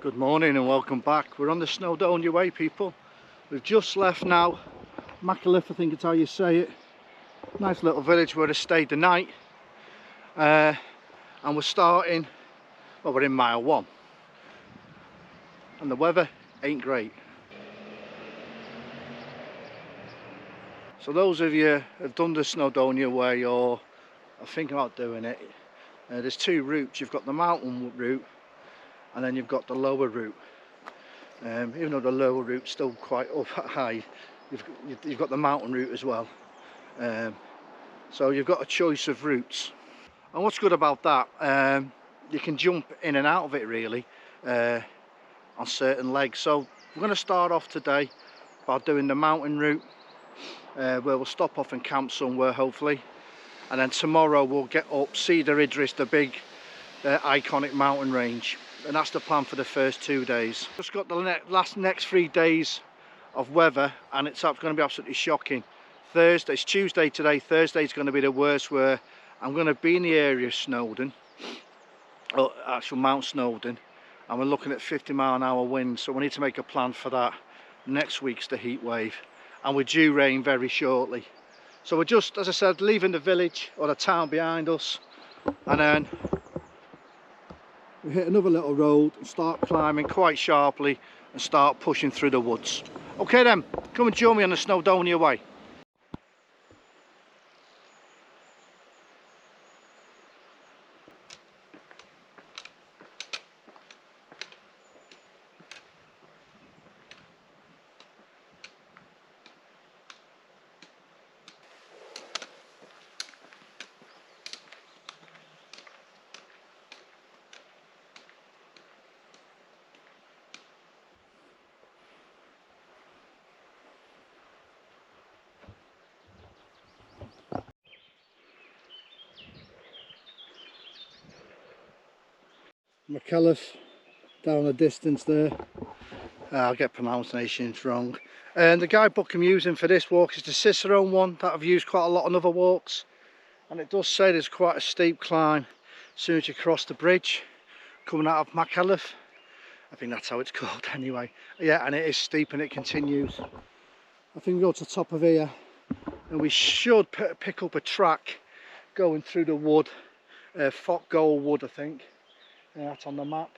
Good morning and welcome back. We're on the Snowdonia Way, people. We've just left now. Machynlleth, I think it's how you say it. Nice little village where I stayed the night. And we're starting, well, we're in mile 1. And the weather ain't great. So those of you who have done the Snowdonia Way or are thinking about doing it, there's 2 routes. You've got the mountain route and then you've got the lower route. Even though the lower route's still quite up high, you've got the mountain route as well. So you've got a choice of routes. And what's good about that, you can jump in and out of it really on certain legs. So we're going to start off today by doing the mountain route, where we'll stop off and camp somewhere hopefully. And then tomorrow we'll get up Cedar Idris, the big iconic mountain range. And that's the plan for the first 2 days. Just got the next 3 days of weather and it's going to be absolutely shocking. It's Tuesday today. Thursday's going to be the worst, where I'm going to be in the area of Snowdon, or actual Mount Snowdon, and we're looking at 50-mile-an-hour winds, so we need to make a plan for that. Next week's the heat wave and we're due rain very shortly. So we're just, as I said, leaving the village or the town behind us, and then we hit another little road and start climbing quite sharply and start pushing through the woods. Okay then, come and join me on the Snowdonia Way. Machynlleth down the distance there. I'll get pronunciations wrong. And the guidebook I'm using for this walk is the Cicerone one that I've used quite a lot on other walks, and it does say there's quite a steep climb as soon as you cross the bridge coming out of Machynlleth. I think that's how it's called anyway. Yeah, and it is steep and it continues. I think we go to the top of here and we should pick up a track going through the wood, Fot Goal Wood I think. That's on the map,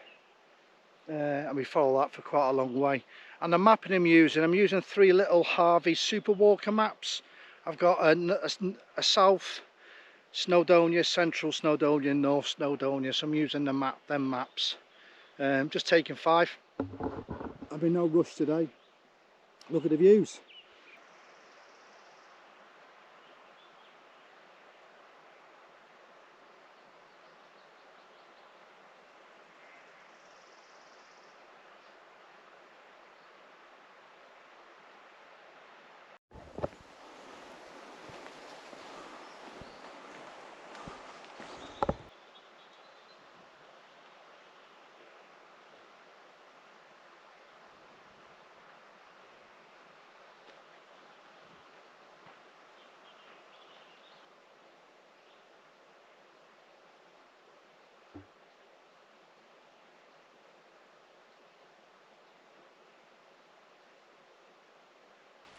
and we follow that for quite a long way. And the mapping I'm using 3 little Harvey Super Walker maps. I've got a South Snowdonia, Central Snowdonia, North Snowdonia, so I'm using them maps. Just taking 5. I'm in no rush today. Look at the views.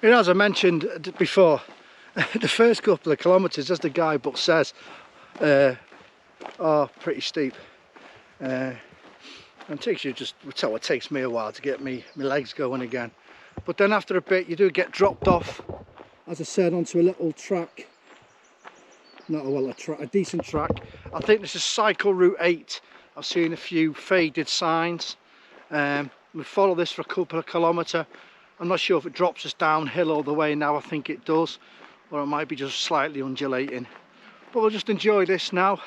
As I mentioned before, the first couple of kilometres, as the guidebook says, are pretty steep. And it takes me a while to get my legs going again. But then after a bit you do get dropped off, as I said, onto a little track. A decent track. I think this is Cycle Route 8. I've seen a few faded signs. We follow this for a couple of kilometres. I'm not sure if it drops us downhill all the way now. I think it does, or it might be just slightly undulating. But we'll just enjoy this now.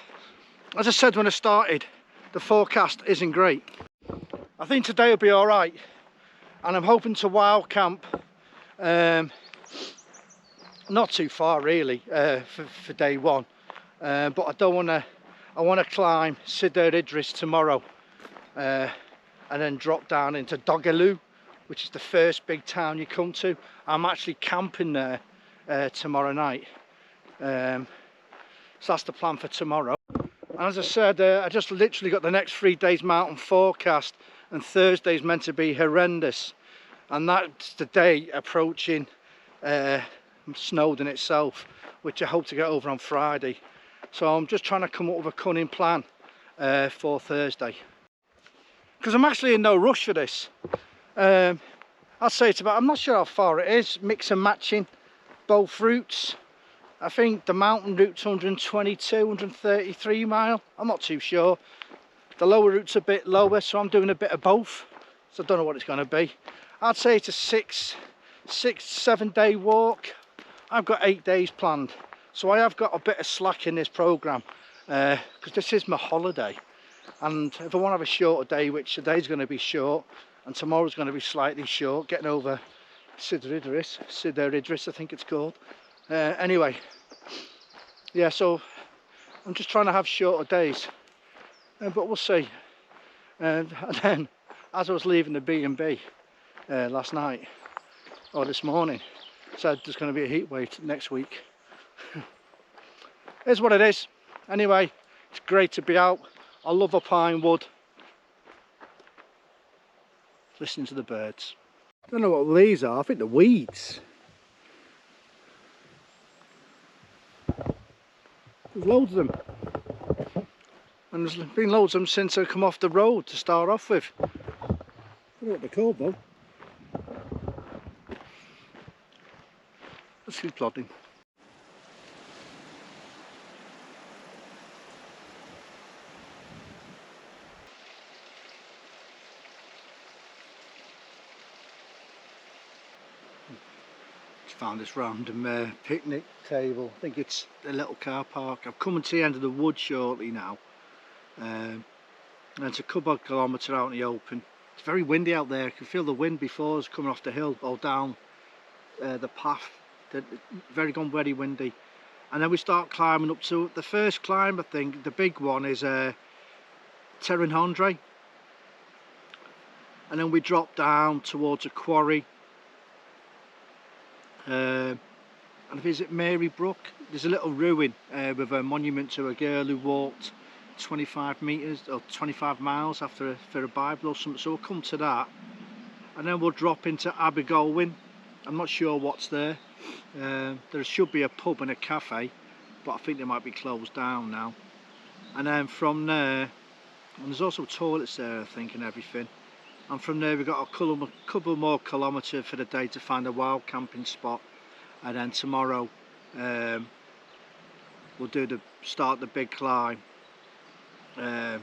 As I said when I started, the forecast isn't great. I think today will be all right, and I'm hoping to wild camp not too far really for day 1. But I don't want to. I want to climb Cedar Idris tomorrow, and then drop down into Dogaloo, which is the first big town you come to. I'm actually camping there tomorrow night. So that's the plan for tomorrow. And as I said, I just literally got the next 3 days mountain forecast, and Thursday's meant to be horrendous, and that's the day approaching Snowdon itself, which I hope to get over on Friday. So I'm just trying to come up with a cunning plan for Thursday, because I'm actually in no rush for this. I'll say it's about, I'm not sure how far it is, mix and matching both routes. I think the mountain route's 122, 133 mile, I'm not too sure. The lower route's a bit lower, so I'm doing a bit of both, so I don't know what it's going to be. I'd say it's a 7 day walk. I've got 8 days planned, so I have got a bit of slack in this programme, because this is my holiday, and if I want to have a shorter day, which today's going to be short and tomorrow's going to be slightly short, getting over Sidr Idris I think it's called. Anyway, yeah, so I'm just trying to have shorter days, but we'll see. And then as I was leaving the B&B last night, or this morning, said there's going to be a heat wave next week. It's what it is. Anyway, it's great to be out. I love a pine wood, listening to the birds. I don't know what these are, I think they're weeds. There's loads of them, and there's been loads of them since I come off the road to start off with. I don't know what they're called though. Let's keep plodding. Found this random picnic table. I think it's a little car park. I'm coming to the end of the wood shortly now, and it's a couple of kilometres out in the open. It's very windy out there. I can feel the wind before us coming off the hill or down the path. Very windy, and then we start climbing up to the first climb. I think the big one is Terran Hondre, and then we drop down towards a quarry. And visit Mary Brook. There's a little ruin with a monument to a girl who walked 25 metres or 25 miles for a Bible or something, so we'll come to that, and then we'll drop into Abergynolwyn. I'm not sure what's there. There should be a pub and a cafe, but I think they might be closed down now. And then from there, and there's also toilets there I think and everything, and from there we've got a couple more kilometres for the day to find a wild camping spot. And then tomorrow we'll start the big climb up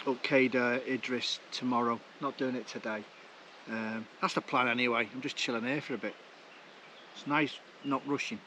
Sidr Idris tomorrow. Not doing it today. That's the plan anyway. I'm just chilling here for a bit. It's nice not rushing.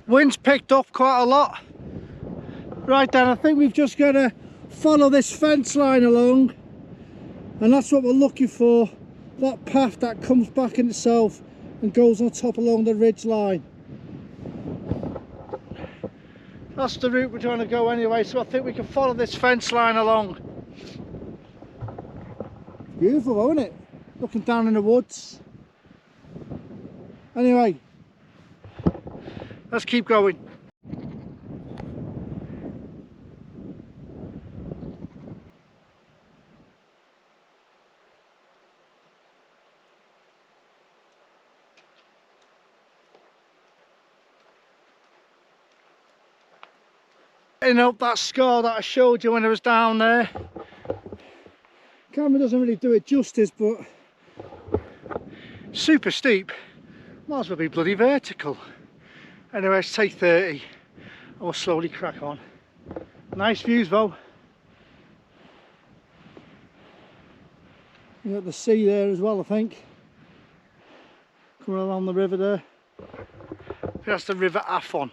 Wind's picked up quite a lot. Right then, I think we've just got to follow this fence line along, and that's what we're looking for, that path that comes back in itself and goes on top along the ridge line. That's the route we're trying to go anyway, so I think we can follow this fence line along. Beautiful, isn't it? Looking down in the woods. Anyway, let's keep going. setting up that score that I showed you when I was down there. Camera doesn't really do it justice, but super steep. Might as well be bloody vertical. Anyway, let's take 30 and we'll slowly crack on. Nice views though. You got the sea there as well, I think. Coming along the river there. I think that's the River Afon.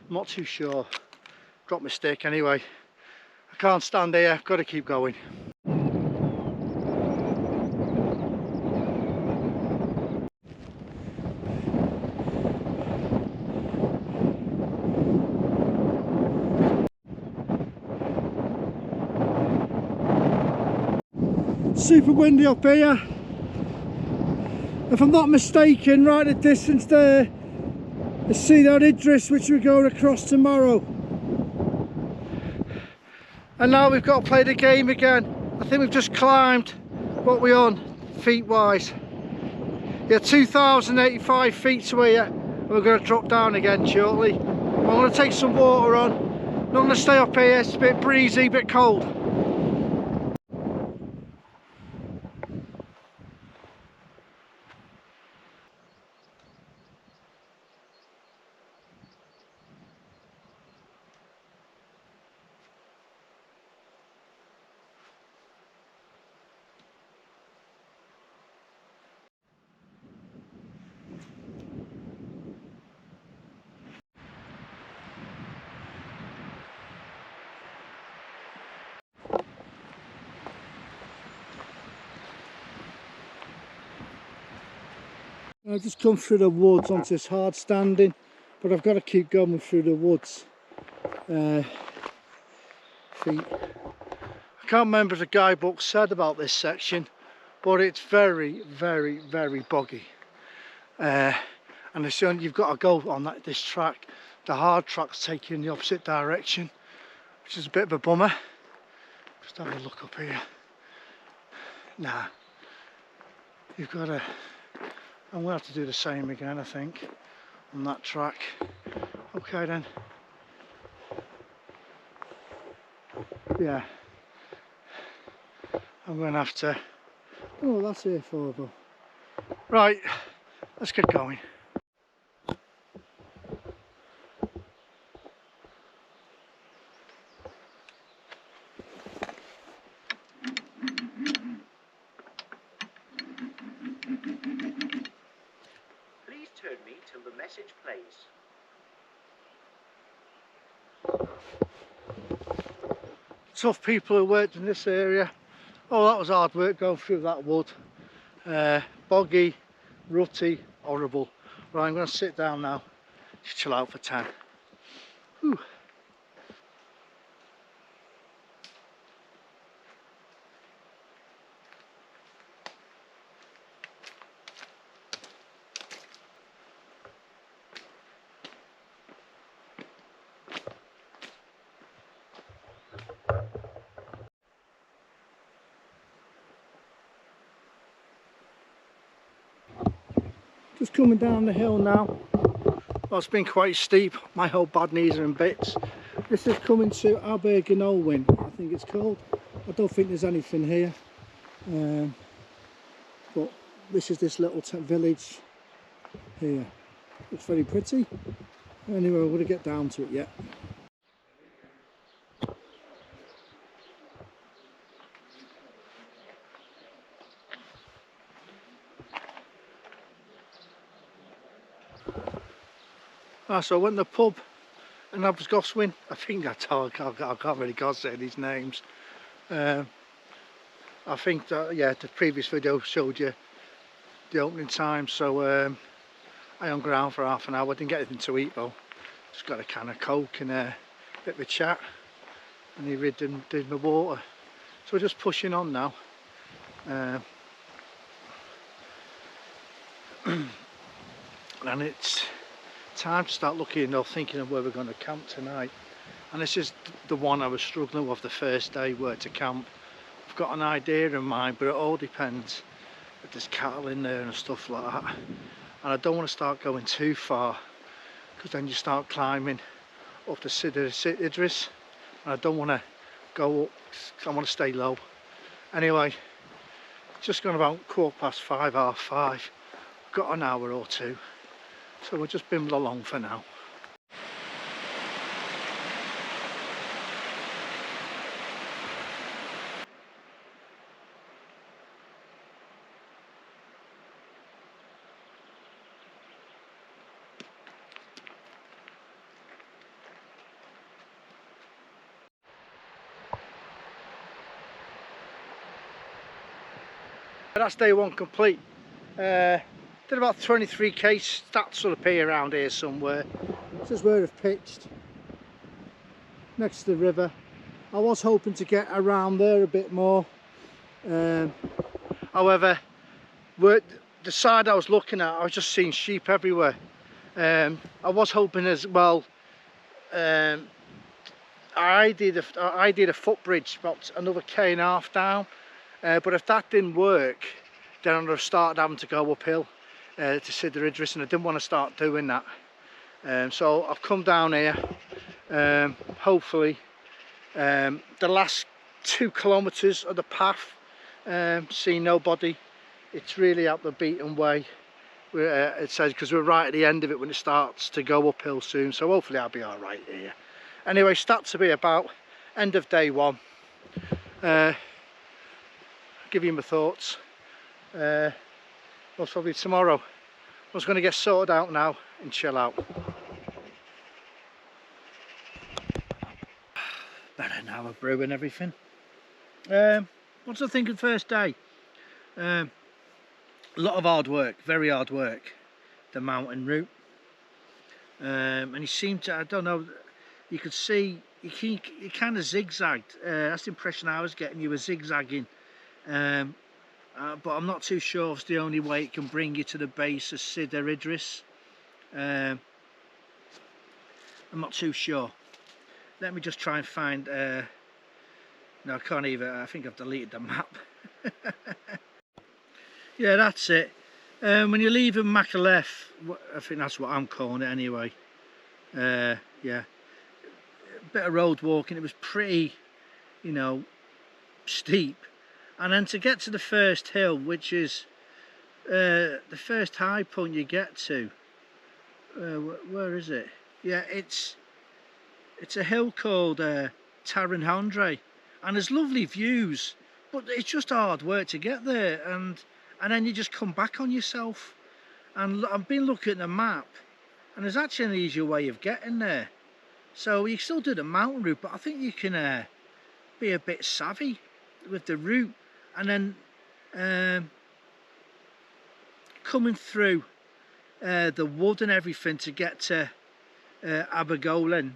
I'm not too sure. Dropped my stick anyway. I can't stand here, I've got to keep going. Super windy up here. If I'm not mistaken, right at the distance there, the sea down Idris, which we're going across tomorrow. And now we've got to play the game again. I think we've just climbed, what we're on, feet wise. Yeah, 2,085 feet to here, and we're going to drop down again shortly. I'm going to take some water on. Not going to stay up here, it's a bit breezy, a bit cold. I've just come through the woods onto this hard standing, but I've got to keep going through the woods. Feet. I can't remember if the guidebook said about this section, but it's very, very, very boggy. And it's only, you've got to go on this track. The hard track's taking in the opposite direction, which is a bit of a bummer. Just have a look up here. Nah, you've got to. I'm going to have to do the same again, I think, on that track. Okay then. Yeah. I'm going to have to... Oh, that's A4 though. Right, let's get going. Turn me till the message plays. Tough people who worked in this area. Oh, that was hard work going through that wood. Boggy, rutty, horrible. Right, I'm going to sit down now. Just chill out for 10. Whew. Just coming down the hill now. Well, it's been quite steep. My whole bad knees are in bits. This is coming to Abergynolwyn, I think it's called. I don't think there's anything here. But this is this little village here. It's very pretty. Anyway, we're going to get down to it yet. So I went to the pub in Abergynolwyn. I think I can't really say these names. I think that, yeah, the previous video showed you the opening time, so I hung around for half an hour. I didn't get anything to eat though. Just got a can of Coke and a bit of a chat, and he did my water. So we're just pushing on now. And it's time to start looking or thinking of where we're going to camp tonight. And this is the one I was struggling with the first day, where to camp. I've got an idea in mind, but it all depends if there's cattle in there and stuff like that. And I don't want to start going too far, because then you start climbing up the Idris, I don't want to go up, I want to stay low. Anyway, just gone about 5:15, half 5. Got an hour or two, so we'll just bimble along for now. That's day one complete. Did about 23k. Stats will appear around here somewhere. This is where I've pitched, next to the river. I was hoping to get around there a bit more. However, the side I was looking at, I was just seeing sheep everywhere. I was hoping as well. I did a footbridge about another k.5 down. But if that didn't work, then I'd have started having to go uphill to Sidder Idris, and I didn't want to start doing that. So I've come down here. Hopefully, the last 2 kilometres of the path, see nobody. It's really out the beaten way. It says, because we're right at the end of it when it starts to go uphill soon. So hopefully I'll be all right here. Anyway, stats will be about end of day one. Give you my thoughts. Most probably tomorrow. I was going to get sorted out now and chill out. Better now, a brew and everything. What's I think of the first day? A lot of hard work, very hard work. The mountain route. And he seemed to, I don't know, you could see he kind of zigzagged. That's the impression I was getting. You were zigzagging. But I'm not too sure if it's the only way it can bring you to the base of Sidder Idris. I'm not too sure. Let me just try and find. No, I can't even. I think I've deleted the map. Yeah, that's it. When you're leaving Machynlleth, I think that's what I'm calling it anyway. Yeah, a bit of road walking. It was pretty, you know, steep. And then to get to the first hill, which is the first high point you get to, where is it? Yeah, it's a hill called Taryn, and there's lovely views, but it's just hard work to get there, and then you just come back on yourself. And I've been looking at the map, and there's actually an easier way of getting there. So you still do the mountain route, but I think you can be a bit savvy with the route. And then coming through the wood and everything to get to Abergynolwyn.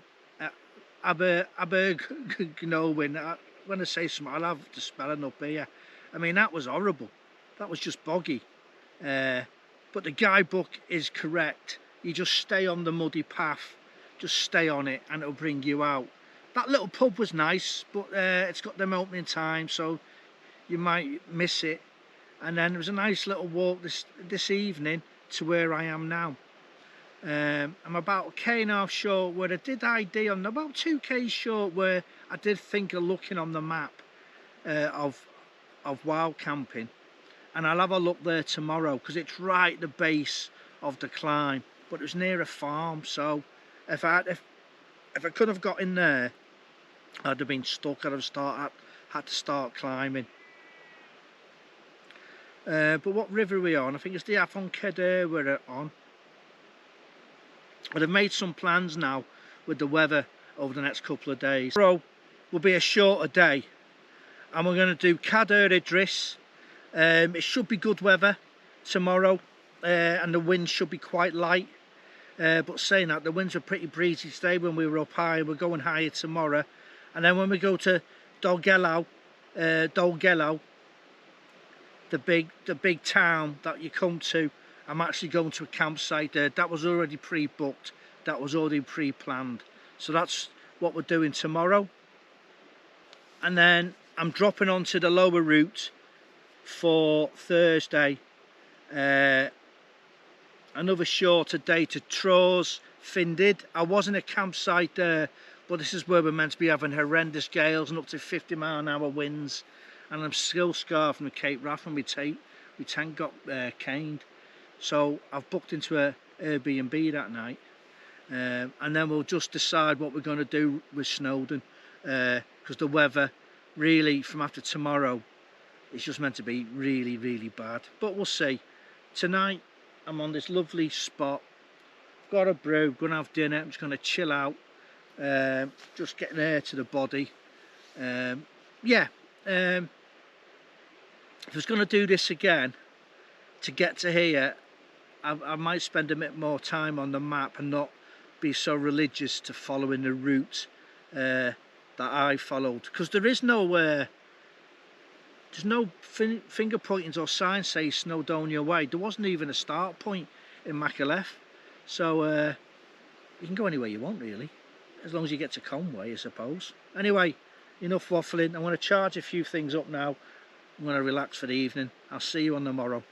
Abergynolwyn. When I say something, I'll have the spelling up here. I mean, that was horrible. That was just boggy. But the guidebook is correct. You just stay on the muddy path. Just stay on it and it'll bring you out. That little pub was nice, but it's got them opening time, so you might miss it. And then there was a nice little walk this evening to where I am now. I'm about 1.5 k short where I did ID on, about 2k short where I did think of looking on the map of wild camping, and I'll have a look there tomorrow because it's right at the base of the climb, but it was near a farm. So if I could have got in there, I'd have been stuck. I'd have had to start climbing. But what river are we on? I think it's the Abergynolwyn we're on. But I've made some plans now with the weather over the next couple of days. Tomorrow will be a shorter day, and we're going to do Sidder Idris. It should be good weather tomorrow, and the wind should be quite light. But saying that, the winds were pretty breezy today when we were up high. We're going higher tomorrow, and then when we go to Dolgellau, the big town that you come to, I'm actually going to a campsite there. That was already pre-booked. That was already pre-planned. So that's what we're doing tomorrow. And then I'm dropping onto the lower route for Thursday. Another shorter day to Tros, Findid. I was in a campsite there, but but this is where we're meant to be having horrendous gales and up to 50-mile-an-hour winds, and I'm still scarred from the Cape Wrath, and my tank got caned. So I've booked into a Airbnb that night, and then we'll just decide what we're going to do with Snowdon, because the weather really from after tomorrow is just meant to be really, really bad, but we'll see. Tonight I'm on this lovely spot, got a brew, gonna have dinner, I'm just gonna chill out, just getting air to the body. If I was gonna do this again, to get to here, I might spend a bit more time on the map and not be so religious to following the route that I followed, because there is no there's no finger pointings or signs say Snowdonia Way. There wasn't even a start point in Machynlleth, so you can go anywhere you want really, as long as you get to Conway, I suppose. Anyway, enough waffling. I'm going to charge a few things up now. I'm going to relax for the evening. I'll see you on the morrow.